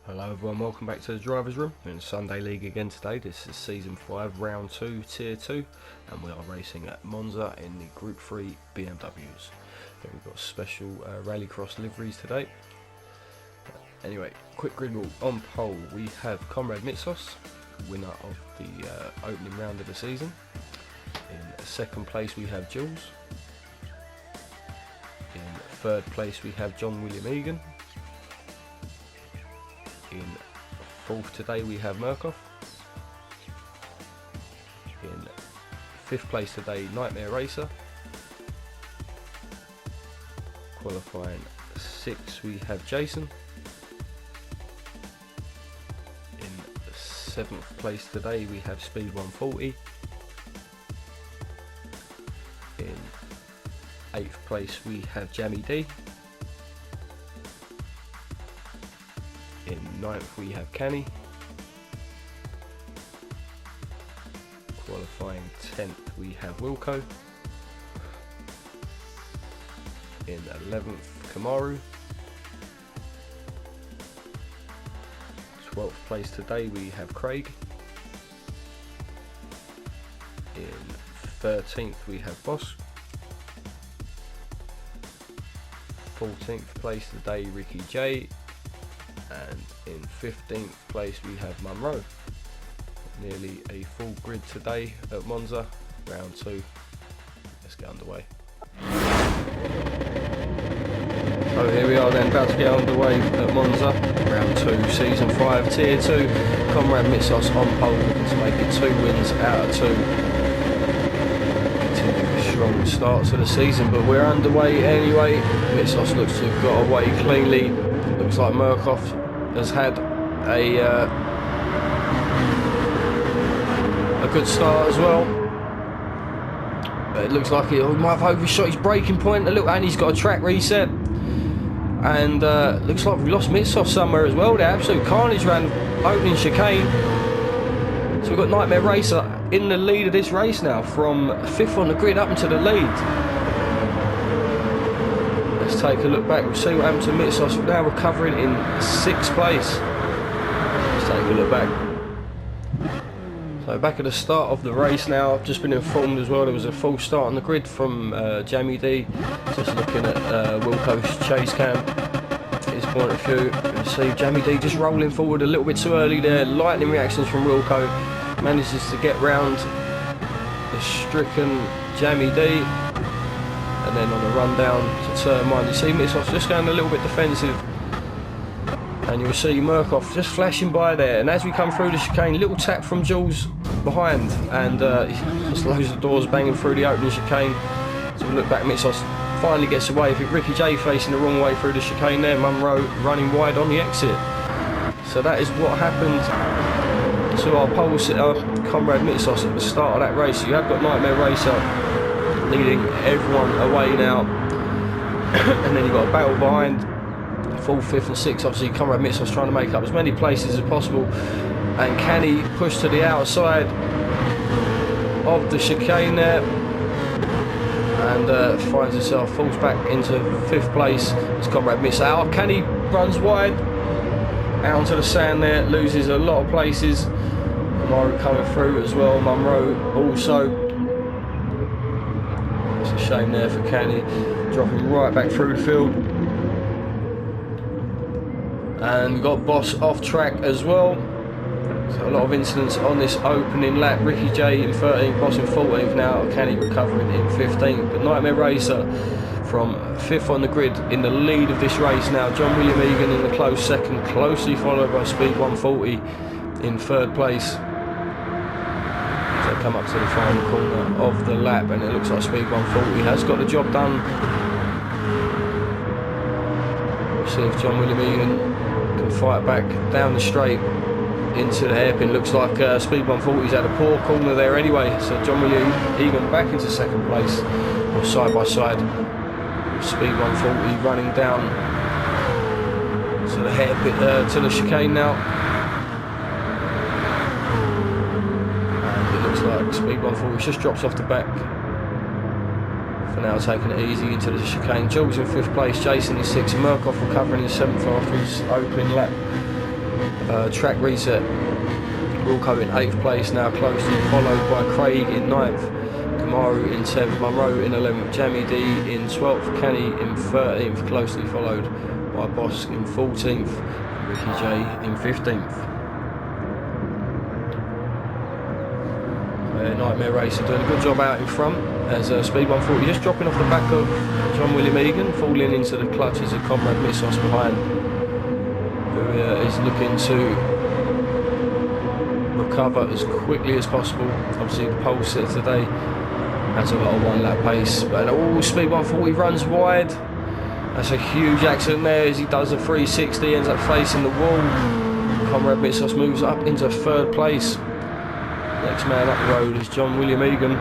Hello everyone, welcome back to the Drivers Room. We're in Sunday League again today. This is Season 5, Round 2, Tier 2, and we are racing at Monza in the Group 3 BMWs. Here we've got special Rallycross liveries today. Anyway, quick grid rule. On pole we have Comrade Mitsos, winner of the opening round of the season. In second place we have Jules. In third place we have John William Egan. In fourth today we have Murkoff. In fifth place today Nightmare Racer. Qualifying sixth we have Jason. In seventh place today we have Speed 140. In eighth place we have Jammy D. In ninth we have Canny. Qualifying 10th we have Wilco. In 11th Kamaru. 12th place today we have Craig. In 13th we have Boss. 14th place today Ricky J. And in 15th place we have Munro. Nearly a full grid today at Monza, round 2. Let's get underway. So here we are then, about to get underway at Monza, round 2, season 5, tier 2. Comrade Mitsos on pole, looking to make it 2 wins out of 2. Continuing strong start to the season, but we're underway anyway. Mitsos looks to have got away cleanly. Looks like Murkoff has had a good start as well, but it looks like he might have overshot his braking point a little, and he's got a track reset, and looks like we lost Mitsos somewhere as well. The absolute carnage around opening chicane. So we've got Nightmare Racer in the lead of this race now, from 5th on the grid up into the lead. Let's take a look back, we'll see what happened to Mitsos. We're now recovering in 6th place. Let's take a look back. So back at the start of the race now, I've just been informed as well there was a full start on the grid from Jamie D. Just looking at Wilco's chase cam, his point of view. You can see Jamie D just rolling forward a little bit too early there. Lightning reactions from Wilco. Manages to get round the stricken Jamie D. And then on the run down to turn 1, you see Mitsos just going a little bit defensive, and you'll see Murkoff just flashing by there. And as we come through the chicane, little tap from Jules behind, and just loads of doors banging through the opening chicane. So we look back, Mitsos finally gets away. I think Ricky J facing the wrong way through the chicane there. Munro running wide on the exit. So that is what happened to our pole sitter, Comrade Mitsos, at the start of that race. You have got Nightmare Racer leading everyone away now, and then you've got a battle behind 4th, 5th and 6th. Obviously Comrade Mitsos trying to make up as many places as possible, and Canny pushed to the outside of the chicane there, and finds himself, falls back into 5th place as Comrade Mitsos. Canny runs wide out onto the sand there, loses a lot of places. Kamaru coming through as well, Munro also. Shame there for Canny, dropping right back through the field. And we've got Boss off track as well. So a lot of incidents on this opening lap. Ricky J in 13th, Boss in 14th now, Canny recovering in 15th. But Nightmare Racer from 5th on the grid in the lead of this race now. John William Egan in the close second, closely followed by Speed 140 in 3rd place. Come up to the final corner of the lap, and it looks like Speed 140 has got the job done. We'll see if John William Egan can fight back down the straight into the hairpin. Looks like Speed 140's had a poor corner there anyway, so John William Egan back into 2nd place, or side by side. Speed 140 running down to the hairpin, to the chicane now. Like Speed 140 just drops off the back for now, taking it easy into the chicane. Jules in 5th place, Jason in 6th, Murkoff recovering in 7th after his opening lap. Track reset. Wilco in 8th place now, closely followed by Craig in 9th, Kamaru in 10th, Munro in 11th, Jamie D in 12th, Kenny in 13th, closely followed by Boss in 14th, and Ricky J in 15th. Nightmare Racer doing a good job out in front as Speed 140 just dropping off the back of John William Egan, falling into the clutches of Comrade Missos behind, who is looking to recover as quickly as possible. Obviously the pole set today has a lot of 1 lap pace, but Speed 140 runs wide. That's a huge accident there as he does a 360, ends up facing the wall. Comrade Missos moves up into 3rd place. Next man up the road is John William Egan.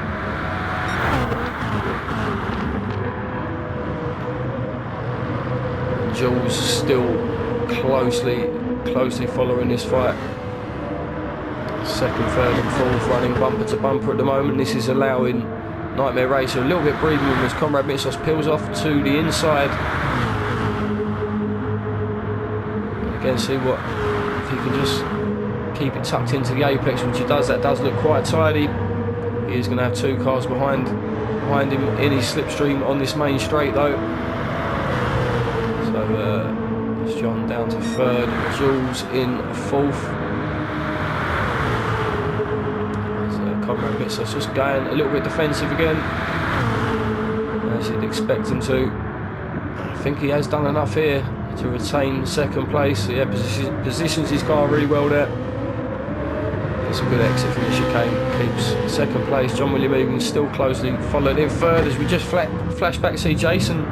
Jules still closely following this fight. 2nd, 3rd and 4th running bumper to bumper at the moment. This is allowing Nightmare Racer a little bit breathing room as Comrade Missos peels off to the inside. Again, see what if he can just keep it tucked into the apex, which he does. That does look quite tidy. He is going to have 2 cars behind him in his slipstream on this main straight though. So it's John down to 3rd, Jules in 4th. So Comrade Missos just going a little bit defensive again, as you'd expect him to. I think he has done enough here to retain 2nd place. So yeah, positions his car really well there. It's a good exit from the chicane, keeps 2nd place. John William Egan still closely followed in 3rd as we just flash back see Jason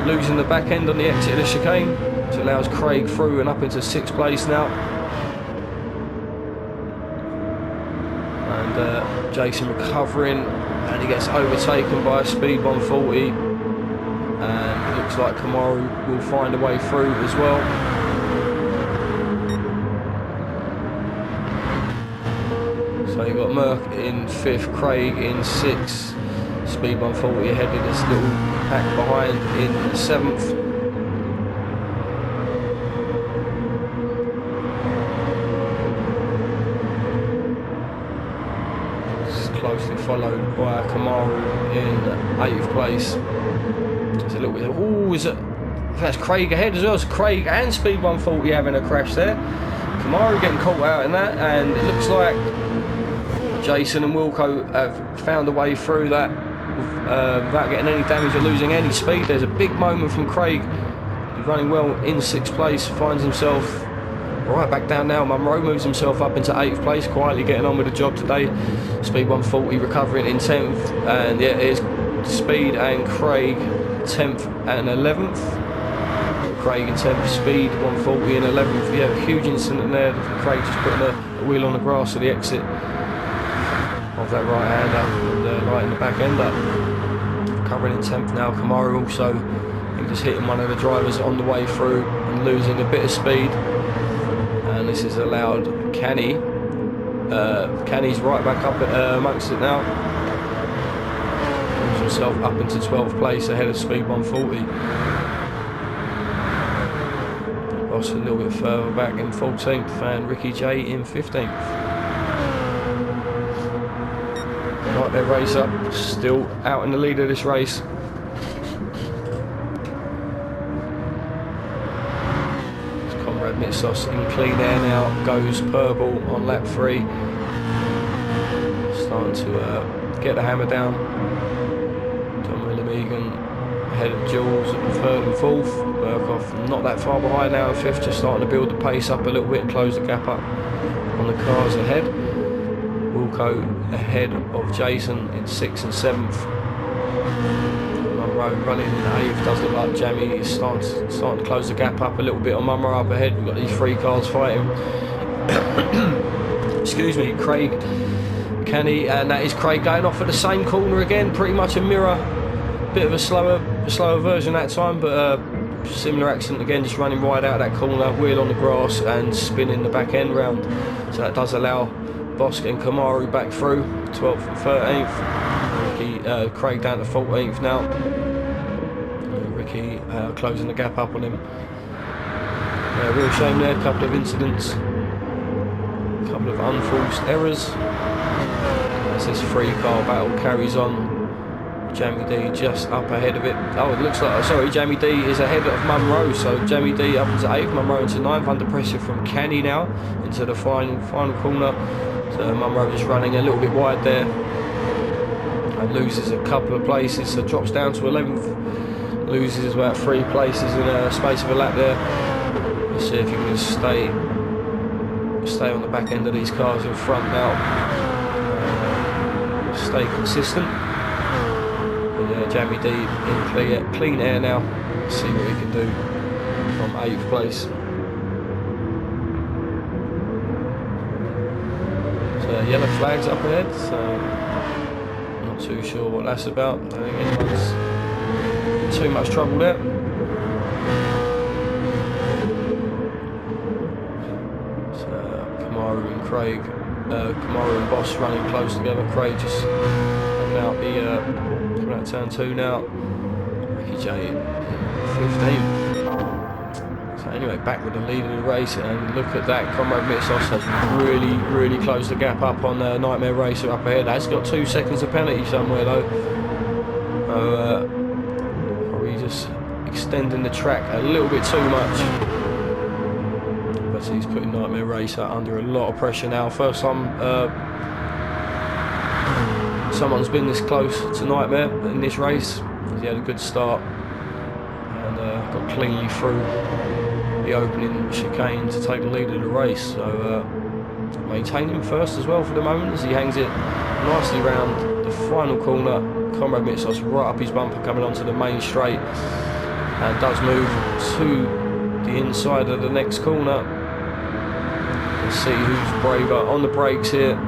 losing the back end on the exit of the chicane, which allows Craig through and up into 6th place now. And Jason recovering, and he gets overtaken by a Speed 140, and it looks like Kamaru will find a way through as well. So you've got Merck in 5th, Craig in 6th, Speed 140 ahead of this little pack behind in 7th. It's closely followed by Kamaru in 8th place. It's a little bit. That's Craig ahead as well. So Craig and Speed 140 having a crash there. Kamaru getting caught out in that, and it looks like Jason and Wilco have found a way through that without getting any damage or losing any speed. There's a big moment from Craig. He's running well in 6th place, finds himself right back down now. Munro moves himself up into 8th place, quietly getting on with the job today. Speed 140 recovering in 10th, and yeah, here's Speed and Craig 10th and 11th. Craig in 10th, Speed 140 in 11th. Yeah, huge incident there. Craig just putting a wheel on the grass at the exit of that right hander, and right in the back end up. Covering in 10th now. Kamaru also just hitting one of the drivers on the way through and losing a bit of speed. And this has allowed Kenny's right back up amongst it now. Moves himself up into 12th place ahead of Speed 140. Ross a little bit further back in 14th, and Ricky J in 15th. Nightmare Racer still out in the lead of this race. Comrade Missos in clean air now, goes purple on lap 3. Starting to get the hammer down. John William Egan ahead of Jules at 3rd and 4th. Burkhoff not that far behind now in 5th, just starting to build the pace up a little bit and close the gap up on the cars ahead. Wilco ahead of Jason in 6th and 7th. Munro running in 8th. Does look like Jamie is starting to close the gap up a little bit on Munro up ahead. We've got these 3 cars fighting. Excuse me, Craig, Kenny, and that is Craig going off at the same corner again. Pretty much a mirror. Bit of a slower version that time, but similar accident again, just running wide out of that corner, wheel on the grass and spinning the back end round. So that does allow Bosk and Kamaru back through, 12th and 13th. Craig down to 14th now. Ricky closing the gap up on him. Real shame there, a couple of incidents, a couple of unforced errors. As this 3-car battle carries on, Jamie D just up ahead of it. Oh, it looks like, sorry, Jamie D is ahead of Munro, so Jamie D up into 8th, Munro into 9th, under pressure from Canny now, into the final corner. So Munro just running a little bit wide there, and loses a couple of places, so drops down to 11th, loses about 3 places in a space of a lap there. Let's see if you can stay on the back end of these cars in front now. Stay consistent. But Jamie D in clean air now. Let's see what he can do from 8th place. So yellow flags up ahead, so not too sure what that's about. I don't think anyone's in too much trouble there. So Kamaru and Craig, Kamaru and Boss running close together. Craig just coming out turn 2 now. Ricky J in 15th. So anyway, back with the lead of the race, and look at that. Comrade Mitsos has really closed the gap up on Nightmare Racer up ahead. That's got 2 seconds of penalty somewhere though. Probably just extending the track a little bit too much. But he's putting Nightmare Racer under a lot of pressure now. First time someone's been this close to Nightmare in this race. He had a good start and got cleanly through the opening chicane to take the lead of the race. So maintaining first as well for the moment as he hangs it nicely round the final corner. Comrade Mitsos right up his bumper coming onto the main straight, and does move to the inside of the next corner. Let's see who's braver on the brakes here.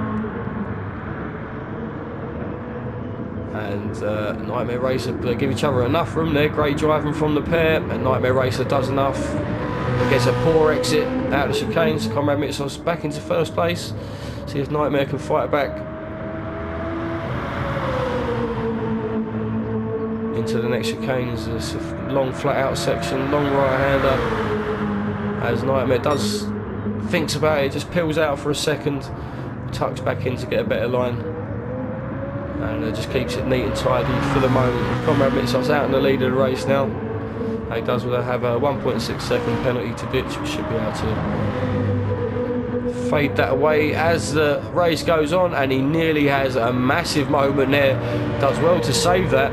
And Nightmare Racer, they give each other enough room there. Great driving from the pair, and Nightmare Racer does enough. Gets a poor exit out of the chicanes. Comrade Mitsos back into first place. See if Nightmare can fight back into the next chicanes. There's a long flat out section, long right hander. As Nightmare thinks about it, just peels out for a second, tucks back in to get a better line. And just keeps it neat and tidy for the moment. Comrade Mitsos out in the lead of the race now. He does have a 1.6 second penalty to ditch, which should be able to fade that away as the race goes on, and he nearly has a massive moment there. Does well to save that,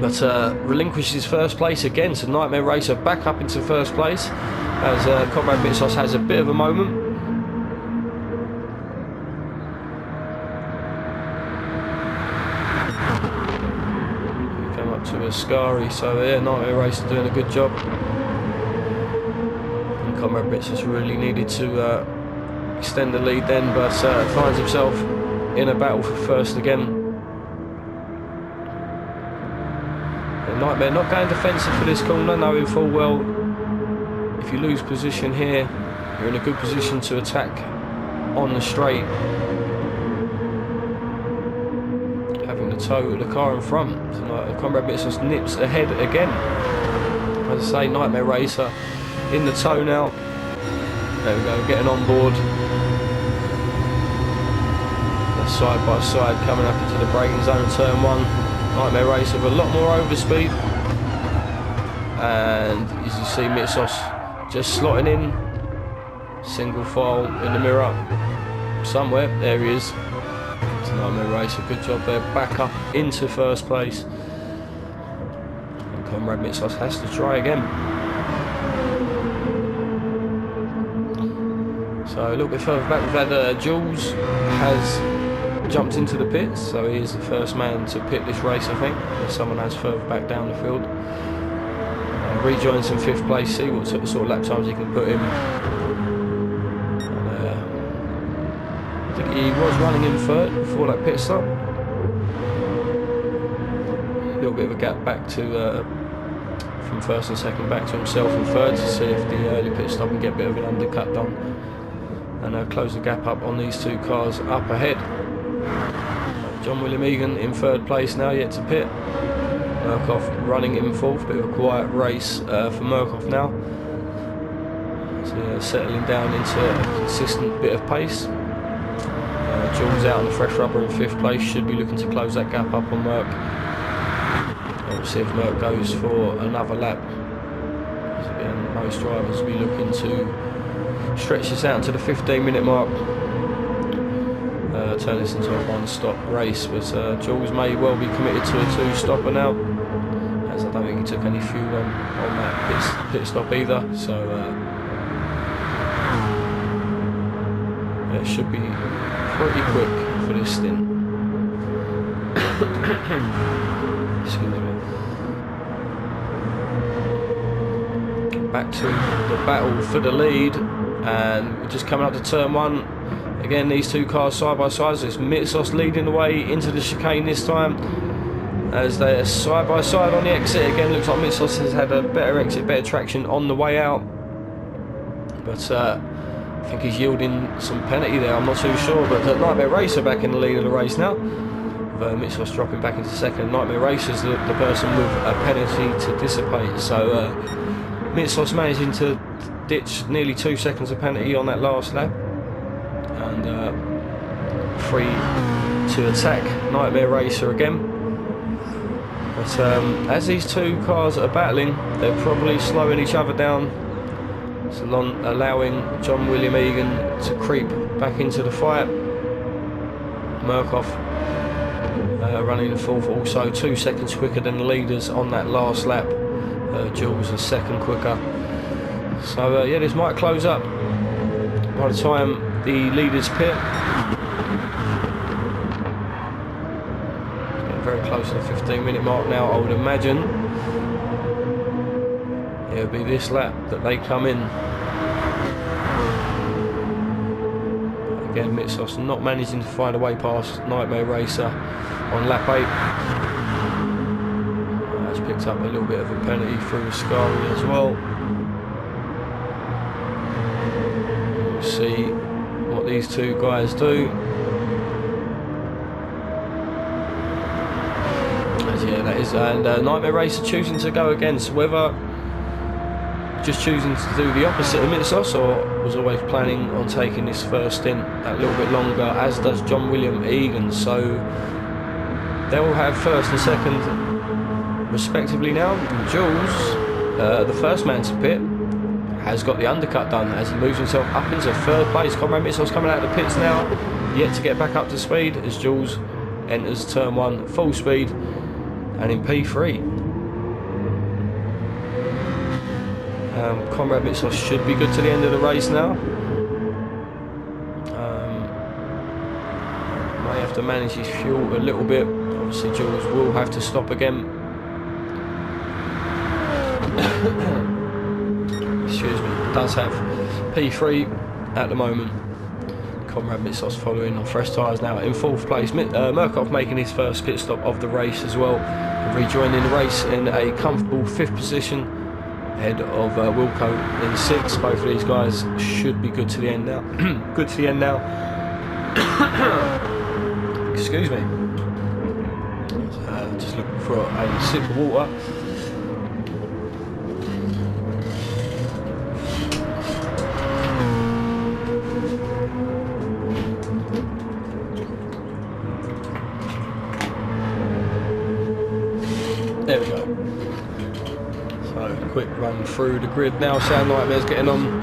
but relinquishes first place again. So Nightmare Racer back up into first place as Comrade Mitsos has a bit of a moment. To Ascari, so yeah, Nightmare Racer doing a good job. And Comrade Mitsos really needed to extend the lead then, but finds himself in a battle for first again. And Nightmare not going defensive for this corner, knowing full well if you lose position here, you're in a good position to attack on the straight, having to tow the car in front. So Comrade Mitsos nips ahead again. As I say, Nightmare Racer in the tow now. There we go, getting on board. They're side by side coming up into the braking zone, turn 1. Nightmare Racer with a lot more overspeed. And as you see, Mitsos just slotting in. Single file in the mirror. Somewhere, there he is. Nightmare Racer, good job there, back up into first place. And Comrade Mitsos has to try again. So a little bit further back, we've had Jules has jumped into the pits, so he is the first man to pit this race, I think. If someone has further back down the field. Rejoins in 5th place, see what sort of lap times he can put in. He was running in 3rd before that pit stop. A little bit of a gap back to from 1st and 2nd back to himself in 3rd to see if the early pit stop can get a bit of an undercut done and close the gap up on these 2 cars up ahead. John William Egan in 3rd place now, yet to pit. Murkoff running in 4th, bit of a quiet race for Murkoff now. to settling down into a consistent bit of pace. Jules out on the fresh rubber in 5th place, should be looking to close that gap up on Merck. We'll see if Merck goes for another lap. As again, most drivers will be looking to stretch this out to the 15-minute mark. Turn this into a one-stop race, but Jules may well be committed to a 2-stopper now, as I don't think he took any fuel on that pit stop either, so it should be pretty quick for this stint. Excuse me. Back to the battle for the lead, and we're just coming up to turn 1. Again, these two cars side by side. So it's Mitsos leading the way into the chicane this time, as they're side by side on the exit. Again, looks like Mitsos has had a better exit, better traction on the way out, but I think he's yielding some penalty there. I'm not too sure, but Nightmare Racer back in the lead of the race now. Mitsos dropping back into 2nd. Nightmare Racer's the person with a penalty to dissipate. So Mitsos managing to ditch nearly 2 seconds of penalty on that last lap, and free to attack Nightmare Racer again. But as these two cars are battling, they're probably slowing each other down, so allowing John William Egan to creep back into the fight. Murkoff running in 4th, also 2 seconds quicker than the leaders on that last lap. Jules a 2nd quicker. So yeah, this might close up by the time the leaders pit. Getting very close to the 15-minute mark now, I would imagine. It'll be this lap that they come in. Again, Mitsos not managing to find a way past Nightmare Racer on lap 8. Has picked up a little bit of a penalty through Ascari as well. We'll see what these two guys do. As yeah, that is, and Nightmare Racer choosing to go against, whether just choosing to do the opposite of Mitsos, or was always planning on taking this first stint a little bit longer, as does John William Egan. So they'll have 1st and 2nd respectively now. Jules, the first man to pit, has got the undercut done as he moves himself up into 3rd place. Conrad Mitsos coming out of the pits now, yet to get back up to speed as Jules enters turn 1 full speed and in P3. Conrad Mitsos should be good to the end of the race now. May have to manage his fuel a little bit. Obviously Jules will have to stop again. Excuse me, does have P3 at the moment. Conrad Mitsos following on fresh tyres now in 4th place. Murkoff making his first pit stop of the race as well, rejoining the race in a comfortable 5th position ahead of Wilco in 6th. Both of these guys should be good to the end now. Good to the end now. Excuse me. Just looking for a sip of water. There we go. So, quick run through the grid now. Sound Nightmare's getting on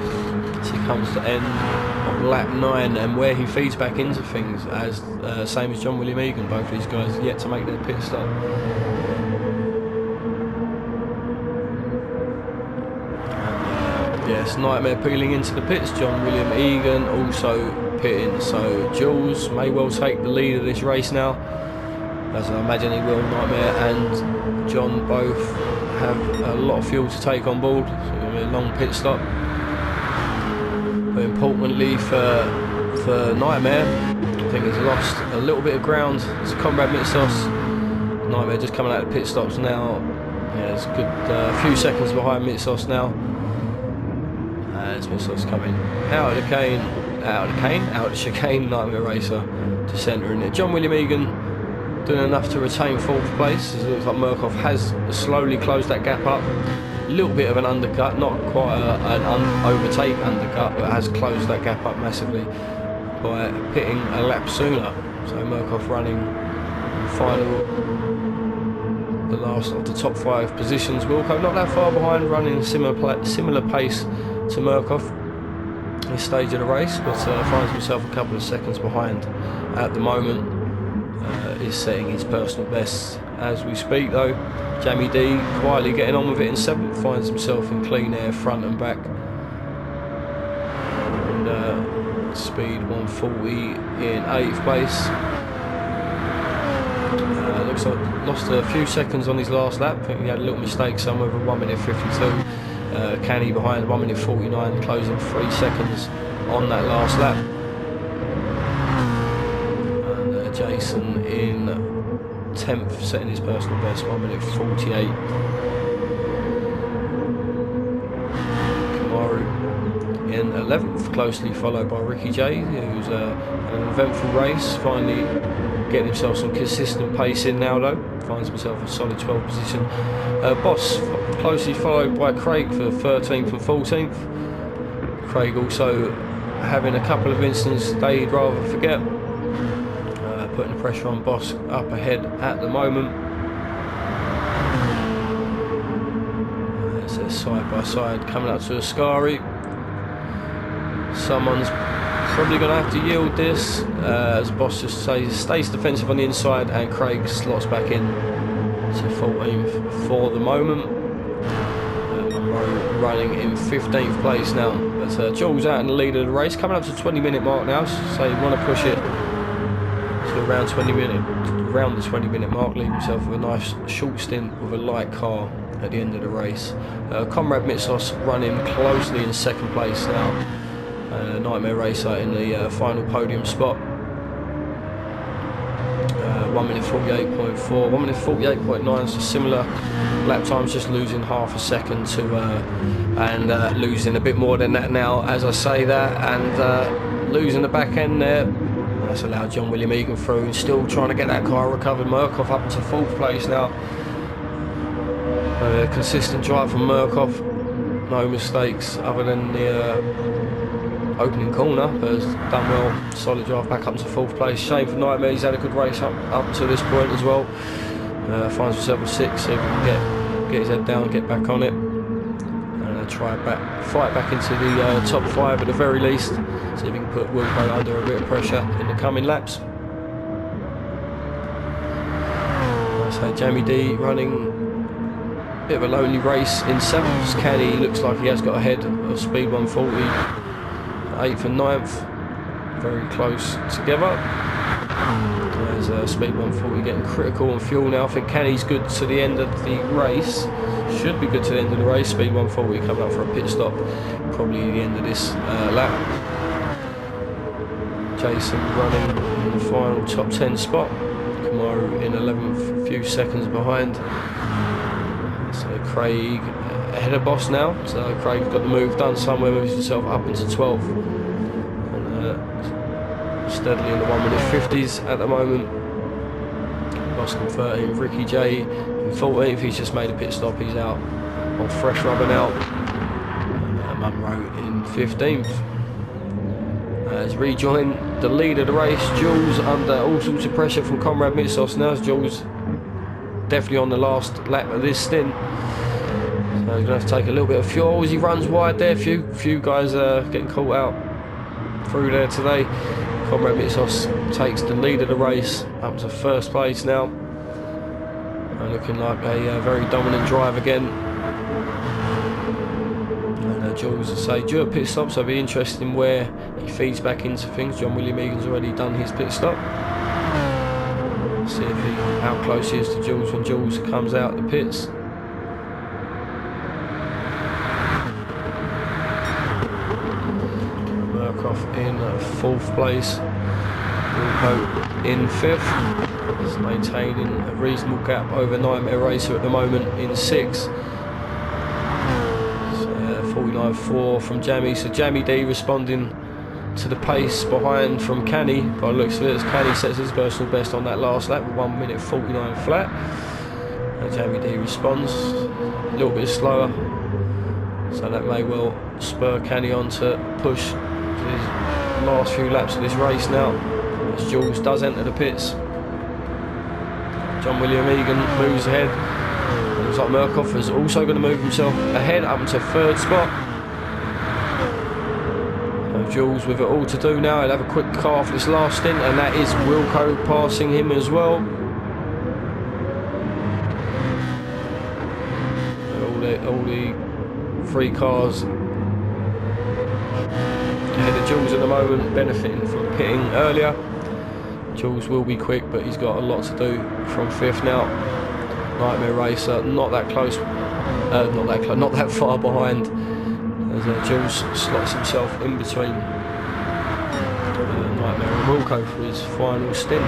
as he comes to end of lap 9, and where he feeds back into things, as same as John William Egan. Both of these guys yet to make their pit stop. Yes, Nightmare peeling into the pits. John William Egan also pitting. So Jules may well take the lead of this race now, as I imagine he will. Nightmare and John both have a lot of fuel to take on board, so it'll be a long pit stop. But importantly for Nightmare, I think he's lost a little bit of ground to Conrad Mitsos. Nightmare just coming out of the pit stops now. Yeah, it's a good few seconds behind Mitsos now. As Mitsos coming out of the chicane. Nightmare Racer to centre in it. John William Egan doing enough to retain 4th place, as it looks like Murkoff has slowly closed that gap up. little bit of an undercut, not quite an overtake undercut, but has closed that gap up massively by pitting a lap sooner. So Murkoff running final, the last of the top 5 positions. Wilco not that far behind, running a similar pace to Murkoff this stage of the race, but finds himself a couple of seconds behind at the moment. Is setting his personal best as we speak though. Jamie D quietly getting on with it in 7th, finds himself in clean air front and back, and speed 140 in 8th place. Looks like lost a few seconds on his last lap. I think he had a little mistake somewhere with 1 minute 52. Canny behind 1 minute 49, closing 3 seconds on that last lap. And Jason in 10th, setting his personal best, 1 minute 48. Kamaru in 11th, closely followed by Ricky J, who's had an eventful race, finally getting himself some consistent pace in now though, finds himself a solid 12th position. Boss closely followed by Craig for 13th and 14th. Craig also having a couple of incidents that he'd rather forget, putting the pressure on Boss up ahead at the moment. It's side by side coming up to Ascari. Someone's probably going to have to yield this, as Boss just stays defensive on the inside, and Craig slots back in to 14th for the moment. Running in 15th place now, but Jules out in the lead of the race, coming up to the 20-minute mark now, so you want to push it to around the 20-minute mark, leave himself with a nice short stint with a light car at the end of the race. Comrade Mitsos running closely in 2nd place now. Nightmare Racer in the final podium spot. 1 minute 48.4, 1 minute 48.9, so similar lap times, just losing half a second to and losing a bit more than that now as I say that, and losing the back end there. That's allowed John William Egan through, and still trying to get that car recovered. Murkoff up to 4th place now. Consistent drive from Murkoff, no mistakes other than the opening corner, but has done well. Solid drive back up to 4th place. Shame for Nightmare, he's had a good race up to this point as well. Finds himself at 6, so he can get his head down and get back on it, and fight back into the top 5 at the very least. See if he can put Wilco under a bit of pressure in the coming laps. So Jamie D running a bit of a lonely race in 7th. Canny looks like he has got ahead of speed 140, 8th and 9th, very close together. There's speed 140 getting critical on fuel now. I think Canny's good to the end of the race, should be good to the end of the race. Speed 140 coming up for a pit stop, probably the end of this lap. Jason running in the final top 10 spot. Kamaru in 11th, a few seconds behind. So Craig ahead of Boss now. So Craig's got the move done somewhere, moves himself up into 12th. And steadily in the 1 minute 50s at the moment. Boss in 13th, Ricky J in 14th. He's just made a pit stop. He's out on fresh rubber now. Munro in 15th. Has rejoined the lead of the race. Jules under all sorts of pressure from Comrade Mitsos now. Jules definitely on the last lap of this stint, so he's going to have to take a little bit of fuel as he runs wide there. Few guys getting caught out through there today. Comrade Mitsos takes the lead of the race up to 1st place now, and looking like a very dominant drive again. Jules will say due a pit stop, so it'll be interesting where he feeds back into things. John William Egan's already done his pit stop. See how close he is to Jules when Jules comes out the pits. Murkoff in 4th place. Wilco in 5th. He's maintaining a reasonable gap over Nightmare Racer at the moment in 6th. 49.4 from Jamie, so Jamie D responding to the pace behind from Canny by the looks of it, as Canny sets his personal best on that last lap with 1 minute 49 flat, and Jamie D responds a little bit slower So that may well spur Canny on to push his last few laps of this race now, as Jules does enter the pits. John William Egan moves ahead. Looks like Murkoff is also going to move himself ahead up into 3rd spot. So Jules with it all to do now. He'll have a quick car for this last stint, and that is Wilco passing him as well. All the 3 cars ahead of Jules at the moment, benefiting from pitting earlier. Jules will be quick, but he's got a lot to do from 5th now. Nightmare Racer not that close, not that far behind, as Jules slots himself in between Nightmare and Wilco for his final stint.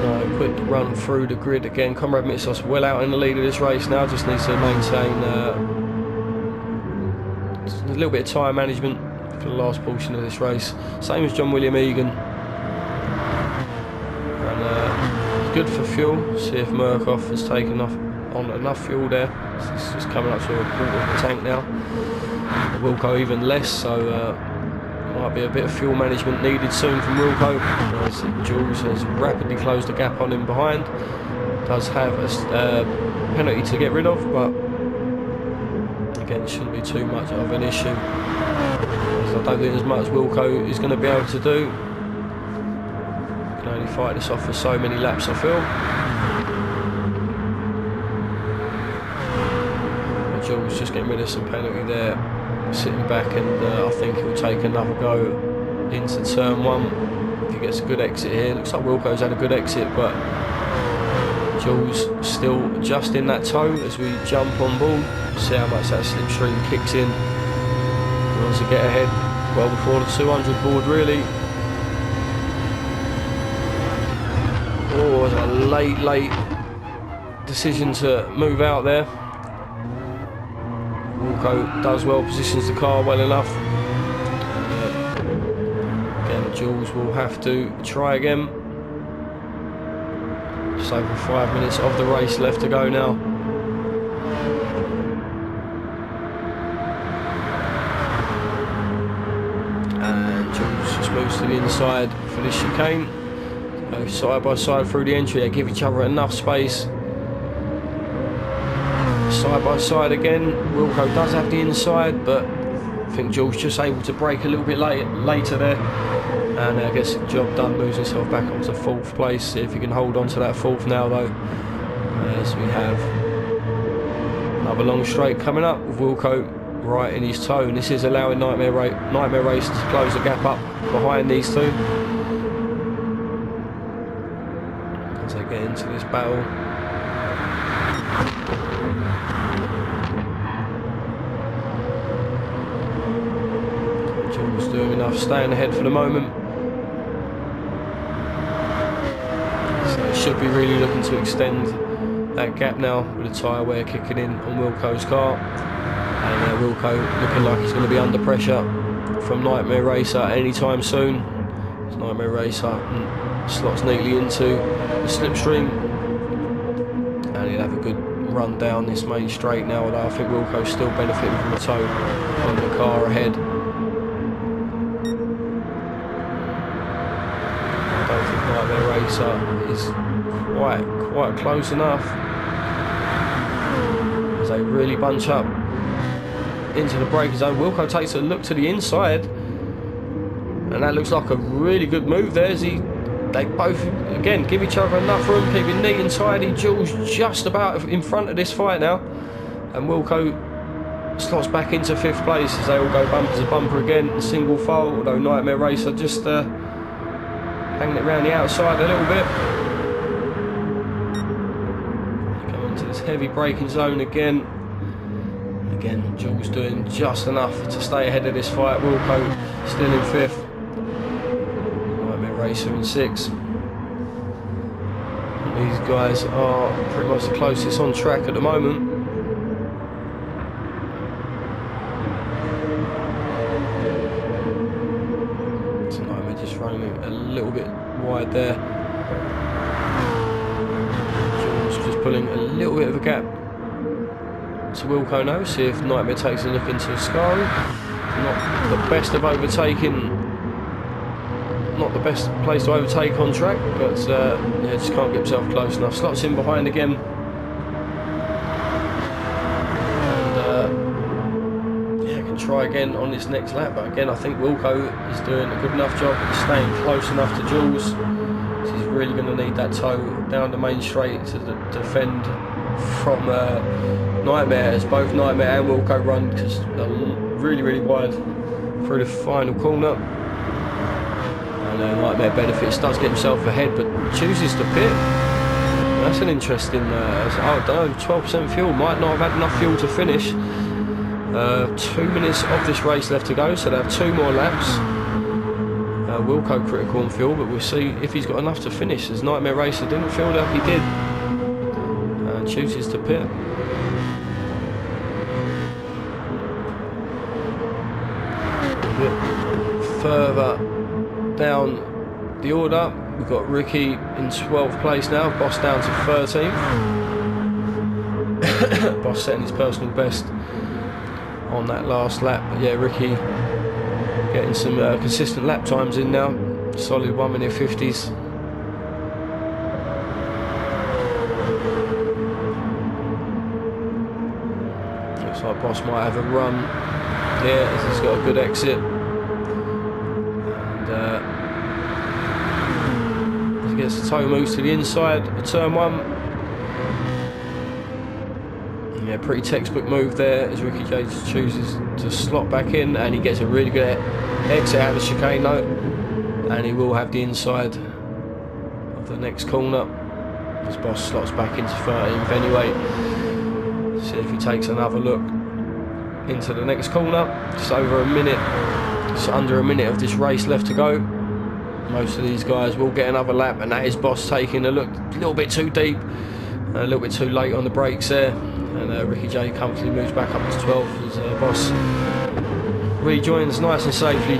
So, quick run through the grid again. Comrade Mitsos well out in the lead of this race now, just needs to maintain a little bit of tyre management for the last portion of this race. Same as John William Egan. And good for fuel. See if Murkoff has taken on enough fuel there. It's just coming up to a quarter of the tank now. Wilco even less, so might be a bit of fuel management needed soon from Wilco, as Jules has rapidly closed the gap on him behind. Does have a penalty to get rid of, but again, it shouldn't be too much of an issue. So I don't think as much Wilco is going to be able to do. Can only fight this off for so many laps, I feel. But Jules just getting rid of some penalty there, sitting back, and I think he'll take another go into turn 1 if he gets a good exit here. Looks like Wilco's had a good exit, but Jules still just in that tow as we jump on board. See how much that slipstream kicks in. He wants to get ahead well before the 200 board, really. Oh, it was a late decision to move out there. Wilco does well, positions the car well enough. Again, Jules will have to try again. Just over 5 minutes of the race left to go now. And Jules just moves to the inside for this chicane. Go side by side through the entry. They give each other enough space. Side by side again. Wilco does have the inside, but I think Jules just able to brake a little bit later there, and gets the job done. Moves himself back onto 4th place. See if he can hold on to that 4th now, though, as we have another long straight coming up with Wilco right in his toe. And this is allowing Nightmare Race to close the gap up behind these two as they get into this battle. Jules doing enough, staying ahead for the moment. So it should be really looking to extend that gap now with the tyre wear kicking in on Wilco's car. And Wilco looking like he's going to be under pressure from Nightmare Racer anytime soon. As Nightmare Racer slots neatly into the slipstream, and he'll have a good run down this main straight now, although I think Wilco's still benefiting from the tow on the car ahead. I don't think Nightmare Racer is quite close enough, as they really bunch up into the braking zone. Wilco takes a look to the inside, and that looks like a really good move there, as they both again give each other enough room, keeping neat and tidy. Jules just about in front of this fight now, and Wilco slots back into 5th place as they all go bumper to bumper again in single file, although Nightmare Racer just hanging it around the outside a little bit. Go into this heavy braking zone again. Again, Jules doing just enough to stay ahead of this fight. Wilco still in 5th. Nightmare Racer in 6th. These guys are pretty much the closest on track at the moment. So Nightmare just running a little bit wide there. Jules just pulling a little bit of a gap to Wilco now. See if Nightmare takes a look into Ascari. Not the best of overtaking, not the best place to overtake on track, but yeah, just can't get himself close enough. Slots in behind again. And yeah, can try again on this next lap, but again I think Wilco is doing a good enough job of staying close enough to Jules. So he's really going to need that toe down the main straight to defend from Nightmare, as both Nightmare and Wilco run, because they're really wide through the final corner. And Nightmare benefits, does get himself ahead, but chooses to pit. That's an interesting, I don't know, 12% fuel, might not have had enough fuel to finish. 2 minutes of this race left to go, so they have 2 more laps. Wilco critical on fuel, but we'll see if he's got enough to finish, as Nightmare Racer didn't feel like he did. And chooses to pit. Further down the order, we've got Ricky in 12th place now, Boss down to 13th. Boss setting his personal best on that last lap, but yeah, Ricky getting some consistent lap times in now, solid 1 minute 50s. Looks like Boss might have a run. Yeah, he's got a good exit. And he gets the toe moves to the inside of turn 1. Yeah, pretty textbook move there, as Ricky J chooses to slot back in, and he gets a really good exit out of the chicane though, and he will have the inside of the next corner. His Boss slots back into 13th anyway. See if he takes another look into the next corner. Just over a minute, just under a minute of this race left to go. Most of these guys will get another lap, and that is Boss taking a look a little bit too deep, a little bit too late on the brakes there, and Ricky J comfortably moves back up to 12th as Boss rejoins nice and safely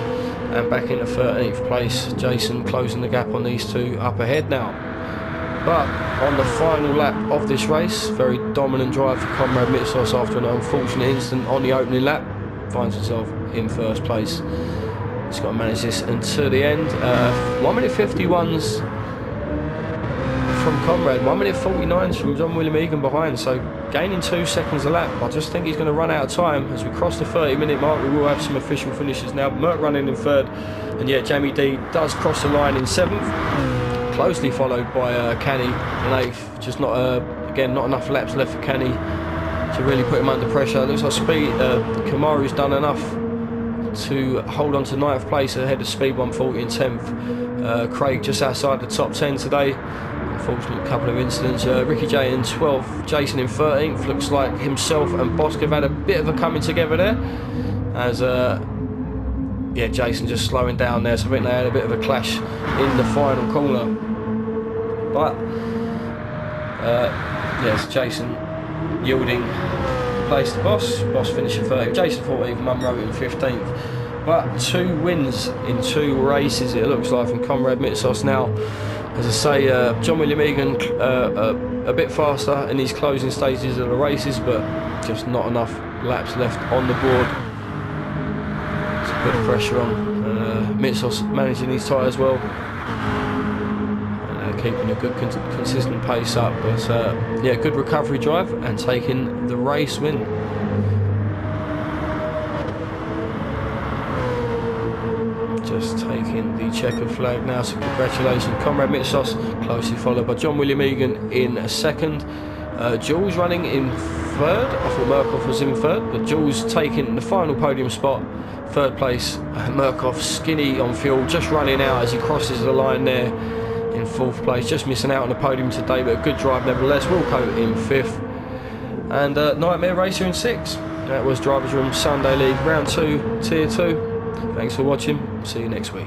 and back into 13th place. Jason closing the gap on these two up ahead now. But on the final lap of this race, very dominant drive for Comrade Mitsos after an unfortunate incident on the opening lap. Finds himself in first place. He's got to manage this until the end. 1 minute 51s from Comrade, 1 minute 49s from John William Egan behind, so gaining 2 seconds a lap. I just think he's going to run out of time as we cross the 30-minute mark. We will have some official finishes now. Merck running in 3rd, and yet Jamie D does cross the line in 7th. Closely followed by Canny in 8th. Just not again, not enough laps left for Canny to really put him under pressure. Looks like Kamaru's done enough to hold on to 9th place ahead of Speed 140 in 10th. Craig just outside the top 10 today. Unfortunately, a couple of incidents. Ricky J in 12th, Jason in 13th. Looks like himself and Bosk have had a bit of a coming together there, as yeah, Jason just slowing down there, so I think they had a bit of a clash in the final corner. But yes, Jason yielding place to Boss. Boss finishing 30th, Jason 14th, Munro in 15th. But 2 wins in 2 races it looks like from Comrade Mitsos now. As I say, John William Egan a bit faster in these closing stages of the races, but just not enough laps left on the board. It's a bit of pressure on Mitsos managing these tyres well, and keeping a good consistent pace up. But yeah, good recovery drive and taking the race win. Just taking the checkered flag now, so congratulations Comrade Mitsos, closely followed by John William Egan in 2nd. Jules running in 3rd. I thought Murkoff was in 3rd, but Jules taking the final podium spot, 3rd place. Murkoff skinny on fuel, just running out as he crosses the line there in 4th place, just missing out on the podium today, but a good drive nevertheless. Wilco in 5th, and Nightmare Racer in 6th. That was Drivers Room Sunday League Round 2 Tier 2. Thanks for watching, see you next week.